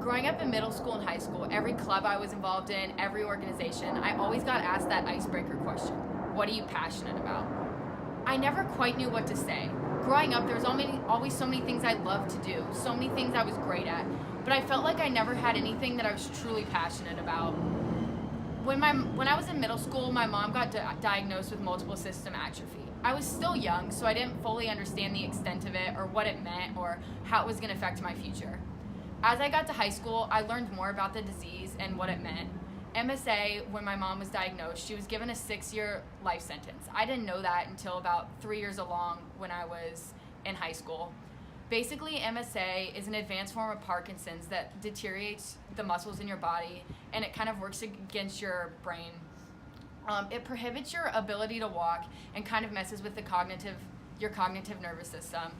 Growing up in middle school and high school, every club I was involved in, every organization, I always got asked that icebreaker question: what are you passionate about? I never quite knew what to say. Growing up, there was always so many things I loved to do, so many things I was great at, but I felt like I never had anything that I was truly passionate about. When I was in middle school, my mom got diagnosed with multiple system atrophy. I was still young, so I didn't fully understand the extent of it or what it meant or how it was going to affect my future. As I got to high school, I learned more about the disease and what it meant. MSA, when my mom was diagnosed, she was given a 6-year life sentence. I didn't know that until about 3 years along when I was in high school. Basically, MSA is an advanced form of Parkinson's that deteriorates the muscles in your body, and it kind of works against your brain. It prohibits your ability to walk and kind of messes with your cognitive nervous system.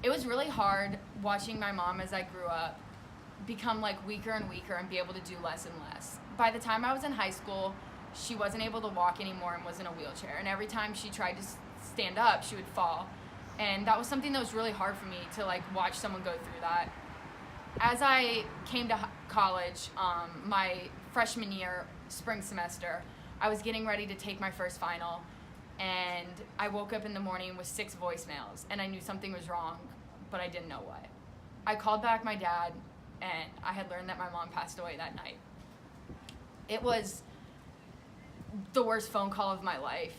It was really hard watching my mom as I grew up become like weaker and weaker and be able to do less and less. By the time I was in high school, she wasn't able to walk anymore and was in a wheelchair. And every time she tried to stand up, she would fall. And that was something that was really hard for me to like watch someone go through that. As I came to college, my freshman year, spring semester, I was getting ready to take my first final, and I woke up in the morning with 6 voicemails, and I knew something was wrong, but I didn't know what. I called back my dad, and I had learned that my mom passed away that night. It was the worst phone call of my life,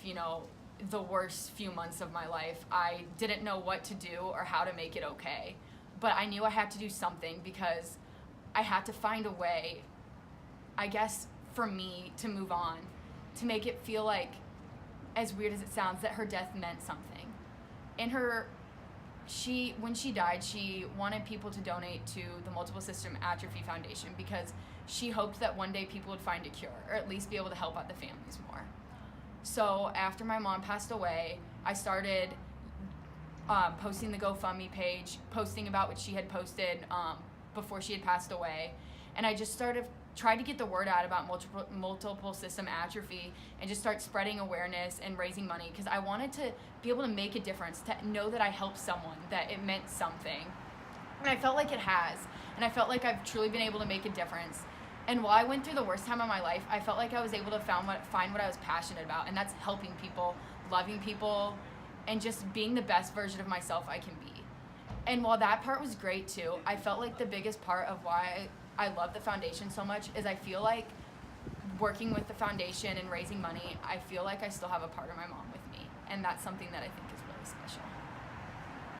the worst few months of my life. I didn't know what to do or how to make it okay, but I knew I had to do something because I had to find a way, I guess, for me to move on, to make it feel like, as weird as it sounds, that her death meant something. When she died, she wanted people to donate to the Multiple System Atrophy Foundation because she hoped that one day people would find a cure, or at least be able to help out the families more. So after my mom passed away, I started posting the GoFundMe page, posting about what she had posted before she had passed away, and I just tried to get the word out about multiple system atrophy and just start spreading awareness and raising money because I wanted to be able to make a difference, to know that I helped someone, that it meant something. And I felt like it has, and I felt like I've truly been able to make a difference. And while I went through the worst time of my life, I felt like I was able to find what I was passionate about, and that's helping people, loving people, and just being the best version of myself I can be. And while that part was great too, I felt like the biggest part of why I love the foundation so much is I feel like working with the foundation and raising money, I feel like I still have a part of my mom with me, and that's something that I think is really special.